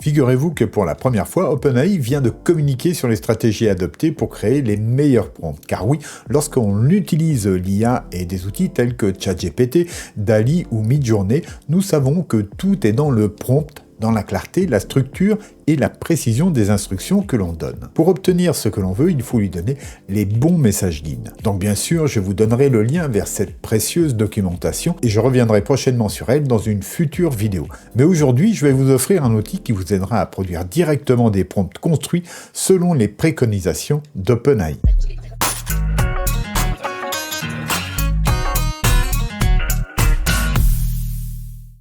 Figurez-vous que pour la première fois, OpenAI vient de communiquer sur les stratégies adoptées pour créer les meilleurs prompts. Car oui, lorsqu'on utilise l'IA et des outils tels que ChatGPT, DALL-E ou Midjourney, nous savons que tout est dans le prompt, dans la clarté, la structure et la précision des instructions que l'on donne. Pour obtenir ce que l'on veut, il faut lui donner les bons messages guides. Donc bien sûr, je vous donnerai le lien vers cette précieuse documentation et je reviendrai prochainement sur elle dans une future vidéo. Mais aujourd'hui, je vais vous offrir un outil qui vous aidera à produire directement des prompts construits selon les préconisations d'OpenAI.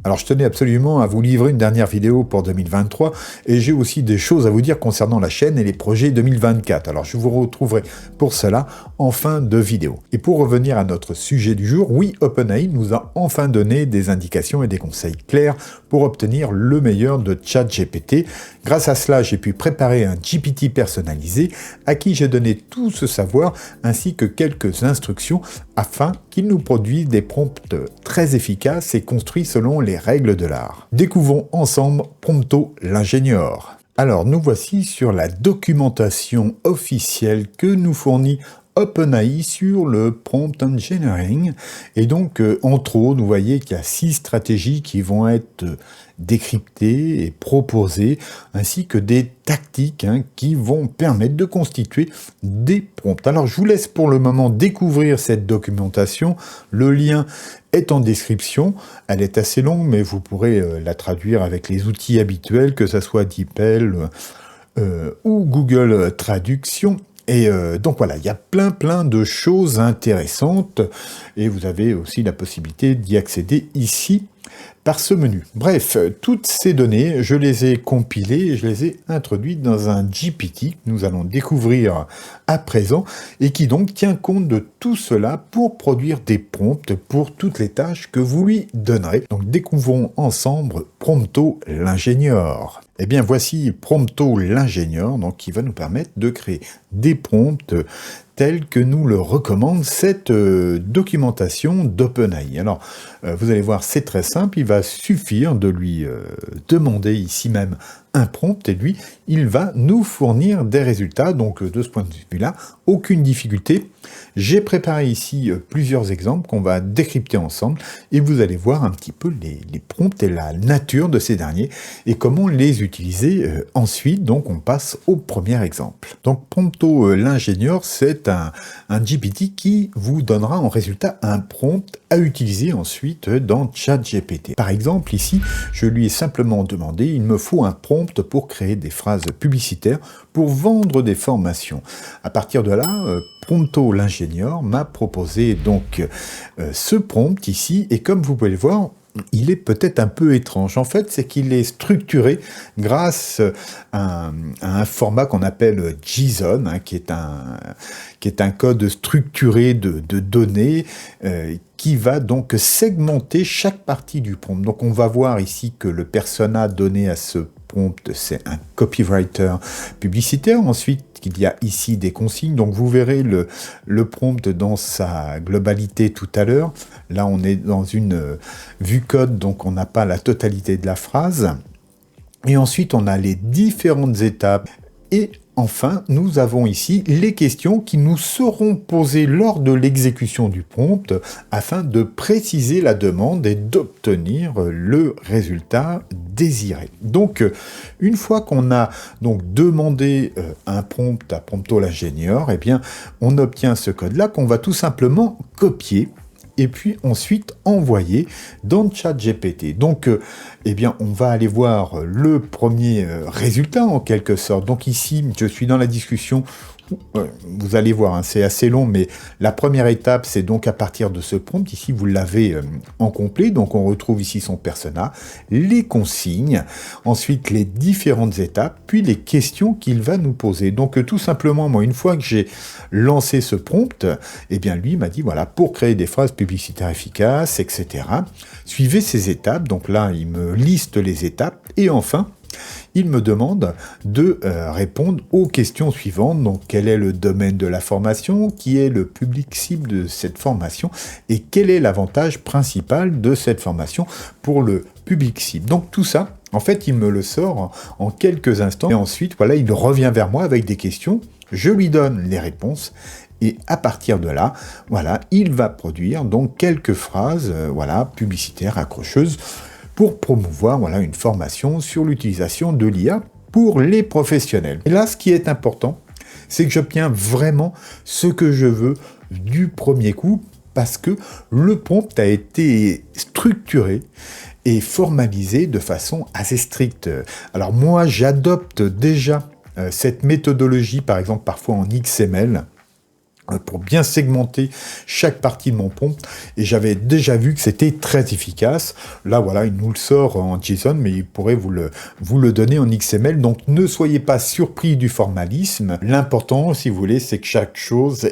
Alors je tenais absolument à vous livrer une dernière vidéo pour 2023 et j'ai aussi des choses à vous dire concernant la chaîne et les projets 2024. Alors je vous retrouverai pour cela en fin de vidéo. Et pour revenir à notre sujet du jour, oui, OpenAI nous a enfin donné des indications et des conseils clairs pour obtenir le meilleur de ChatGPT. Grâce à cela, j'ai pu préparer un GPT personnalisé à qui j'ai donné tout ce savoir ainsi que quelques instructions afin qu'il nous produise des prompts très efficaces et construits selon les règles de l'art. Découvrons ensemble Prompto l'ingénieur. Alors nous voici sur la documentation officielle que nous fournit OpenAI sur le prompt engineering. Et donc, entre autres, vous voyez qu'il y a 6 stratégies qui vont être décryptées et proposées, ainsi que des tactiques qui vont permettre de constituer des prompts. Alors, je vous laisse pour le moment découvrir cette documentation. Le lien est en description. Elle est assez longue, mais vous pourrez la traduire avec les outils habituels, que ce soit DeepL ou Google Traduction. Et donc voilà, il y a plein de choses intéressantes et vous avez aussi la possibilité d'y accéder ici par ce menu. Bref, toutes ces données, je les ai compilées et je les ai introduites dans un GPT que nous allons découvrir à présent et qui donc tient compte de tout cela pour produire des prompts pour toutes les tâches que vous lui donnerez. Donc découvrons ensemble Prompto l'ingénieur. Eh bien voici Prompto l'ingénieur, donc qui va nous permettre de créer des prompts tels que nous le recommande cette documentation d'OpenAI. Alors, vous allez voir, c'est très simple, il va suffire de lui demander ici même un prompt et lui, il va nous fournir des résultats. Donc, de ce point de vue-là, aucune difficulté. J'ai préparé ici plusieurs exemples qu'on va décrypter ensemble et vous allez voir un petit peu les prompts et la nature de ces derniers et comment les utiliser ensuite. Donc, on passe au premier exemple. Donc, Prompto l'ingénieur, c'est un GPT qui vous donnera en résultat un prompt à utiliser ensuite dans ChatGPT. Par exemple, ici, je lui ai simplement demandé, il me faut un prompt pour créer des phrases publicitaires pour vendre des formations. À partir de là, Prompto l'ingénieur m'a proposé donc ce prompt ici, et comme vous pouvez le voir, il est peut-être un peu étrange. En fait, c'est qu'il est structuré grâce à un format qu'on appelle JSON, qui est un code structuré de données qui va donc segmenter chaque partie du prompt. Donc on va voir ici que le persona donné à ce prompt, c'est un copywriter publicitaire. Ensuite, il y a ici des consignes. Donc vous verrez le prompt dans sa globalité tout à l'heure. Là, on est dans une vue code, donc on n'a pas la totalité de la phrase. Et ensuite, on a les différentes étapes. Et enfin, nous avons ici les questions qui nous seront posées lors de l'exécution du prompt afin de préciser la demande et d'obtenir le résultat désiré. Donc, une fois qu'on a donc demandé un prompt à Prompto l'ingénieur, eh bien, on obtient ce code-là qu'on va tout simplement copier et puis ensuite envoyer dans ChatGPT. Donc, eh bien, on va aller voir le premier résultat en quelque sorte. Donc ici, je suis dans la discussion. Vous allez voir, c'est assez long, mais la première étape, c'est donc à partir de ce prompt. Ici, vous l'avez en complet. Donc, on retrouve ici son persona, les consignes, ensuite les différentes étapes, puis les questions qu'il va nous poser. Donc, tout simplement, moi, une fois que j'ai lancé ce prompt, eh bien, lui m'a dit, voilà, pour créer des phrases publicitaires efficaces, etc., suivez ces étapes. Donc là, il me liste les étapes. Et enfin, il me demande de répondre aux questions suivantes. Donc, quel est le domaine de la formation? Qui est le public cible de cette formation? Et quel est l'avantage principal de cette formation pour le public cible? Donc, tout ça, En fait, il me le sort en quelques instants, et ensuite, voilà, il revient vers moi avec des questions, je lui donne les réponses, et à partir de là, voilà, il va produire donc quelques phrases, voilà, publicitaires, accrocheuses, pour promouvoir, voilà, une formation sur l'utilisation de l'IA pour les professionnels. Et là, ce qui est important, c'est que j'obtiens vraiment ce que je veux du premier coup, parce que le prompt a été structuré et formalisé de façon assez stricte. Alors moi, j'adopte déjà cette méthodologie, par exemple, parfois en XML, pour bien segmenter chaque partie de mon prompt, et j'avais déjà vu que c'était très efficace. Là, voilà, il nous le sort en JSON, mais il pourrait vous le donner en XML, donc ne soyez pas surpris du formalisme. L'important, si vous voulez, c'est que chaque chose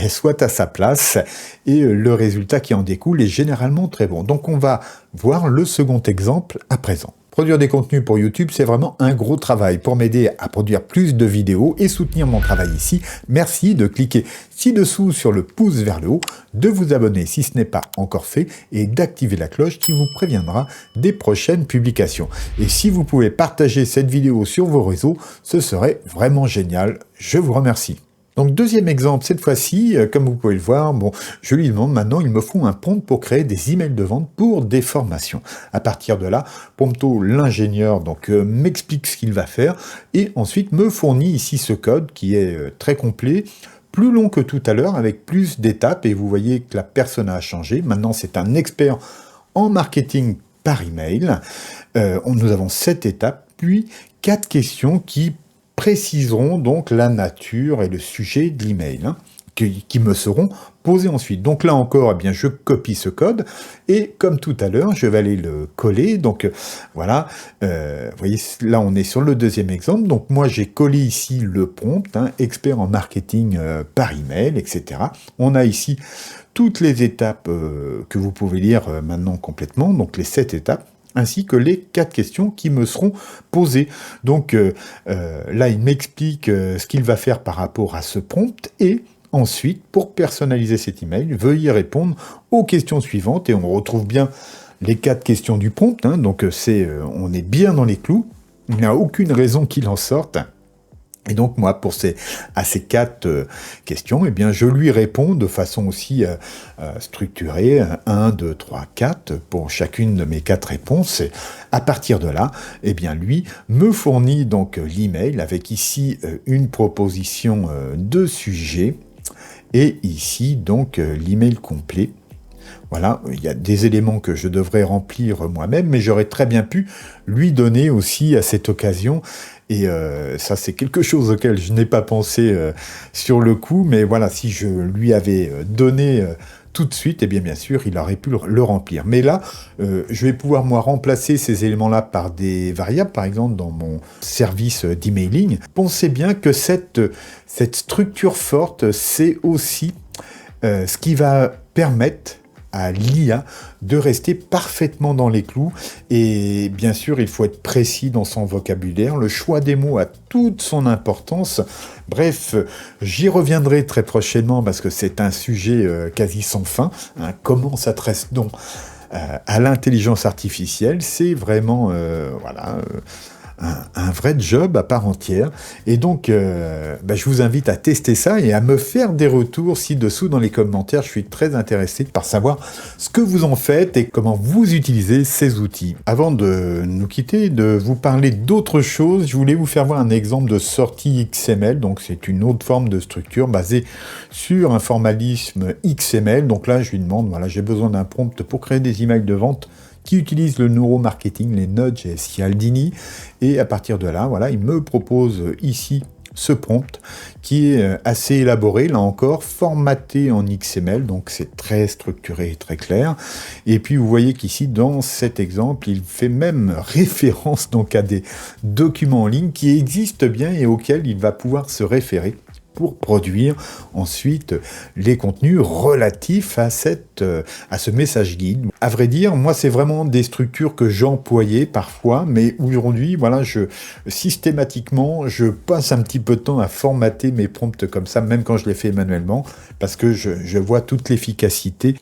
soit à sa place, et le résultat qui en découle est généralement très bon. Donc on va voir le second exemple à présent. Produire des contenus pour YouTube, c'est vraiment un gros travail. Pour m'aider à produire plus de vidéos et soutenir mon travail ici, merci de cliquer ci-dessous sur le pouce vers le haut, de vous abonner si ce n'est pas encore fait et d'activer la cloche qui vous préviendra des prochaines publications. Et si vous pouvez partager cette vidéo sur vos réseaux, ce serait vraiment génial. Je vous remercie. Donc deuxième exemple, cette fois-ci, comme vous pouvez le voir, bon, je lui demande maintenant, il me faut un prompt pour créer des emails de vente pour des formations. À partir de là, Prompto, l'ingénieur, donc m'explique ce qu'il va faire et ensuite me fournit ici ce code qui est très complet, plus long que tout à l'heure, avec plus d'étapes, et vous voyez que la personne a changé. Maintenant, c'est un expert en marketing par email. Nous avons 7 étapes, puis 4 questions qui préciseront donc la nature et le sujet de l'email, qui me seront posés ensuite. Donc là encore, eh bien, je copie ce code, et comme tout à l'heure, je vais aller le coller. Donc voilà, vous voyez, là on est sur le deuxième exemple. Donc moi j'ai collé ici le prompt, expert en marketing par email, etc. On a ici toutes les étapes que vous pouvez lire maintenant complètement, donc les 7 étapes, ainsi que les 4 questions qui me seront posées. Donc là, il m'explique ce qu'il va faire par rapport à ce prompt, et ensuite, pour personnaliser cet email, veuillez répondre aux questions suivantes, et on retrouve bien les 4 questions du prompt, donc on est bien dans les clous, il n'y a aucune raison qu'il en sorte. Et donc moi, à ces 4 questions, eh bien, je lui réponds de façon aussi structurée, 1, 2, 3, 4, pour chacune de mes 4 réponses. Et à partir de là, eh bien, lui me fournit donc l'email avec ici une proposition de sujet, et ici donc l'email complet. Voilà, il y a des éléments que je devrais remplir moi-même, mais j'aurais très bien pu lui donner aussi à cette occasion. Et ça, c'est quelque chose auquel je n'ai pas pensé sur le coup, mais voilà, si je lui avais donné tout de suite, eh bien sûr, il aurait pu le remplir. Mais là, je vais pouvoir, moi, remplacer ces éléments-là par des variables, par exemple, dans mon service d'emailing. Pensez bien que cette structure forte, c'est aussi ce qui va permettre à l'IA de rester parfaitement dans les clous. Et bien sûr, il faut être précis dans son vocabulaire. Le choix des mots a toute son importance. Bref, j'y reviendrai très prochainement parce que c'est un sujet quasi sans fin. Comment s'adresse donc à l'intelligence artificielle? C'est vraiment un vrai job à part entière. Et donc, je vous invite à tester ça et à me faire des retours ci-dessous dans les commentaires. Je suis très intéressé par savoir ce que vous en faites et comment vous utilisez ces outils. Avant de nous quitter, de vous parler d'autre chose, je voulais vous faire voir un exemple de sortie XML. Donc, c'est une autre forme de structure basée sur un formalisme XML. Donc là, je lui demande, voilà, j'ai besoin d'un prompt pour créer des emails de vente qui utilise le neuromarketing, les Nudge et Cialdini, et à partir de là, voilà, il me propose ici ce prompt qui est assez élaboré, là encore, formaté en XML, donc c'est très structuré et très clair. Et puis vous voyez qu'ici, dans cet exemple, il fait même référence donc à des documents en ligne qui existent bien et auxquels il va pouvoir se référer pour produire ensuite les contenus relatifs à ce message guide. À vrai dire, moi, c'est vraiment des structures que j'employais parfois, mais aujourd'hui, voilà, systématiquement, je passe un petit peu de temps à formater mes prompts comme ça, même quand je les fais manuellement, parce que je vois toute l'efficacité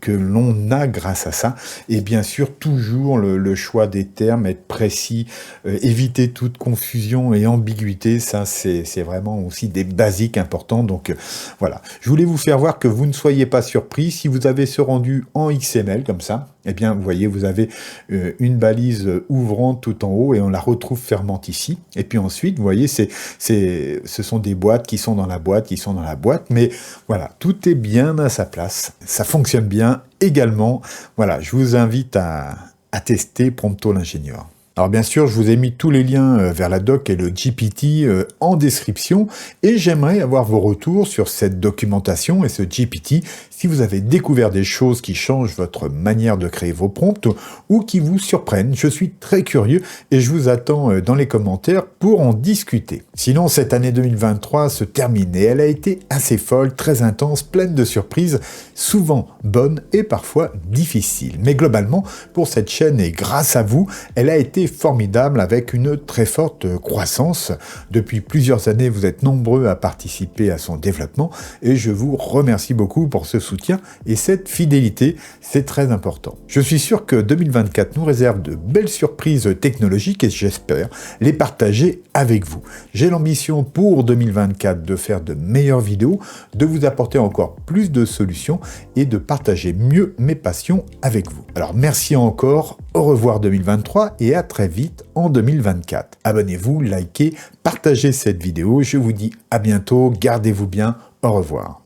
que l'on a grâce à ça. Et bien sûr, toujours le choix des termes, être précis, éviter toute confusion et ambiguïté, ça, c'est vraiment aussi des basiques importants. Donc, voilà. Je voulais vous faire voir que vous ne soyez pas surpris. Si vous avez ce rendu en XML, comme ça, eh bien, vous voyez, vous avez une balise ouvrante tout en haut et on la retrouve fermante ici. Et puis ensuite, vous voyez, ce sont des boîtes qui sont dans la boîte, mais voilà, tout est bien à sa place. Ça fonctionne bien également. Voilà, je vous invite à tester Prompto l'ingénieur. Alors bien sûr, je vous ai mis tous les liens vers la doc et le GPT en description et j'aimerais avoir vos retours sur cette documentation et ce GPT si vous avez découvert des choses qui changent votre manière de créer vos prompts ou qui vous surprennent. Je suis très curieux et je vous attends dans les commentaires pour en discuter. Sinon, cette année 2023 se termine et elle a été assez folle, très intense, pleine de surprises, souvent bonnes et parfois difficiles. Mais globalement, pour cette chaîne et grâce à vous, elle a été formidable avec une très forte croissance. Depuis plusieurs années, vous êtes nombreux à participer à son développement et je vous remercie beaucoup pour ce soutien et cette fidélité, c'est très important. Je suis sûr que 2024 nous réserve de belles surprises technologiques et j'espère les partager avec vous. J'ai l'ambition pour 2024 de faire de meilleures vidéos, de vous apporter encore plus de solutions et de partager mieux mes passions avec vous. Alors merci encore, au revoir 2023 et à très vite en 2024. Abonnez-vous, likez, partagez cette vidéo. Je vous dis à bientôt, gardez-vous bien, au revoir.